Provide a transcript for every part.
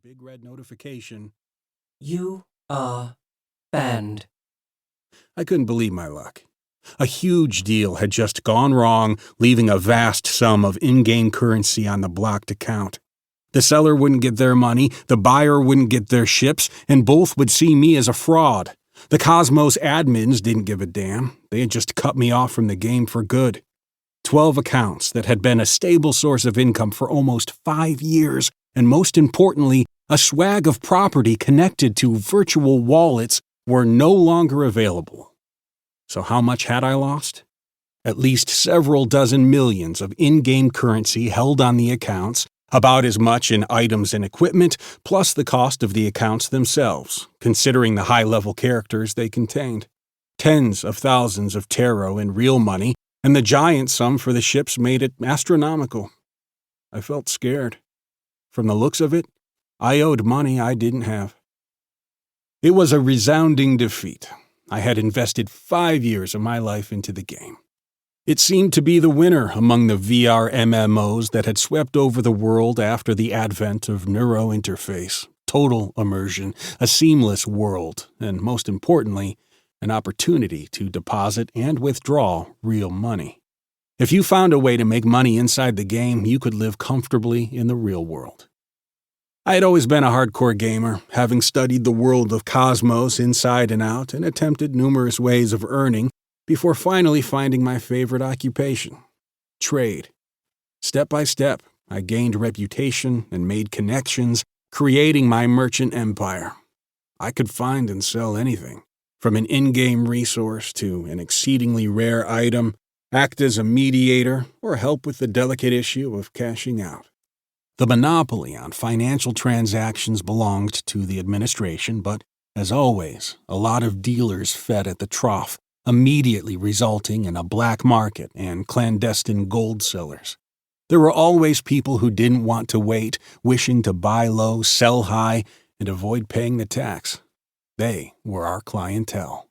big red notification. You are banned. I couldn't believe my luck. A huge deal had just gone wrong, leaving a vast sum of in-game currency on the blocked account. The seller wouldn't get their money, the buyer wouldn't get their ships, and both would see me as a fraud. The Cosmos admins didn't give a damn. They had just cut me off from the game for good. 12 accounts that had been a stable source of income for almost 5 years, and most importantly, a swag of property connected to virtual wallets were no longer available. So how much had I lost? At least several dozen millions of in-game currency held on the accounts, about as much in items and equipment, plus the cost of the accounts themselves, considering the high-level characters they contained. Tens of thousands of taro in real money, and the giant sum for the ships made it astronomical. I felt scared. From the looks of it, I owed money I didn't have. It was a resounding defeat. I had invested 5 years of my life into the game. It seemed to be the winner among the VR MMOs that had swept over the world after the advent of neurointerface, total immersion, a seamless world, and most importantly, an opportunity to deposit and withdraw real money. If you found a way to make money inside the game, you could live comfortably in the real world. I had always been a hardcore gamer, having studied the world of Cosmos inside and out and attempted numerous ways of earning before finally finding my favorite occupation, trade. Step by step, I gained reputation and made connections, creating my merchant empire. I could find and sell anything, from an in-game resource to an exceedingly rare item, act as a mediator, or help with the delicate issue of cashing out. The monopoly on financial transactions belonged to the administration, but, as always, a lot of dealers fed at the trough, immediately resulting in a black market and clandestine gold sellers. There were always people who didn't want to wait, wishing to buy low, sell high, and avoid paying the tax. They were our clientele.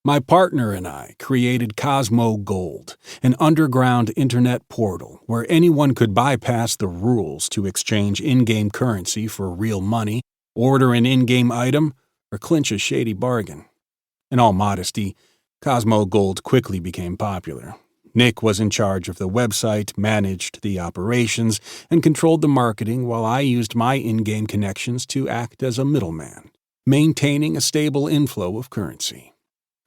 My partner and I created Cosmo Gold, an underground internet portal where anyone could bypass the rules to exchange in-game currency for real money, order an in-game item, or clinch a shady bargain. In all modesty, Cosmo Gold quickly became popular. Nick was in charge of the website, managed the operations, and controlled the marketing while I used my in-game connections to act as a middleman, maintaining a stable inflow of currency.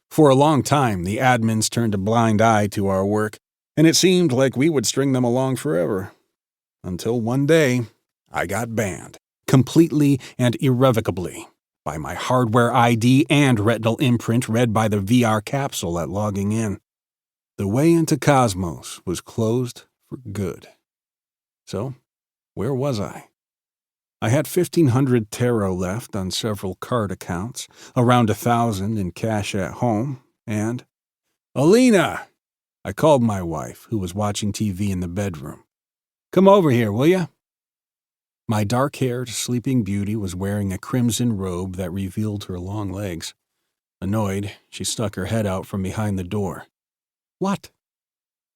For a long time, the admins turned a blind eye to our work, and it seemed like we would string them along forever. Until one day, I got banned, completely and irrevocably, by my hardware ID and retinal imprint read by the VR capsule at logging in. The way into Cosmos was closed for good. So, where was I? I had 1,500 taro left on several card accounts, around 1,000 in cash at home, and... Alina! I called my wife, who was watching TV in the bedroom. Come over here, will ya? My dark-haired sleeping beauty was wearing a crimson robe that revealed her long legs. Annoyed, she stuck her head out from behind the door. What?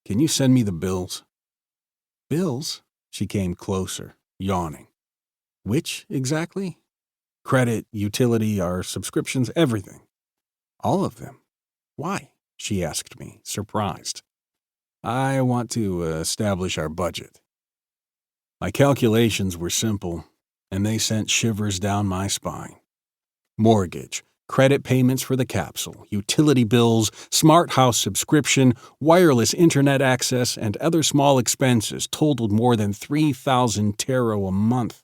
Can you send me the bills? Bills? She came closer, yawning. Which, exactly? Credit, utility, our subscriptions, everything. All of them. Why? She asked me, surprised. I want to establish our budget. My calculations were simple, and they sent shivers down my spine. Mortgage, credit payments for the capsule, utility bills, smart house subscription, wireless internet access, and other small expenses totaled more than 3,000 taro a month.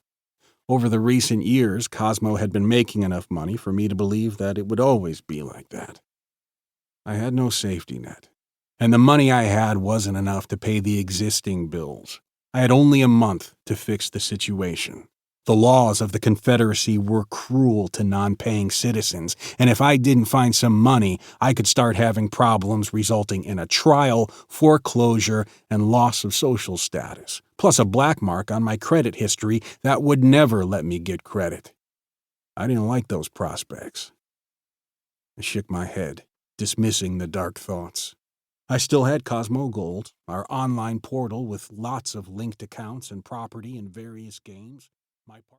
Over the recent years, Cosmo had been making enough money for me to believe that it would always be like that. I had no safety net, and the money I had wasn't enough to pay the existing bills. I had only a month to fix the situation. The laws of the Confederacy were cruel to non-paying citizens, and if I didn't find some money, I could start having problems resulting in a trial, foreclosure, and loss of social status, plus a black mark on my credit history that would never let me get credit. I didn't like those prospects. I shook my head, dismissing the dark thoughts. I still had Cosmo Gold, our online portal with lots of linked accounts and property in various games. My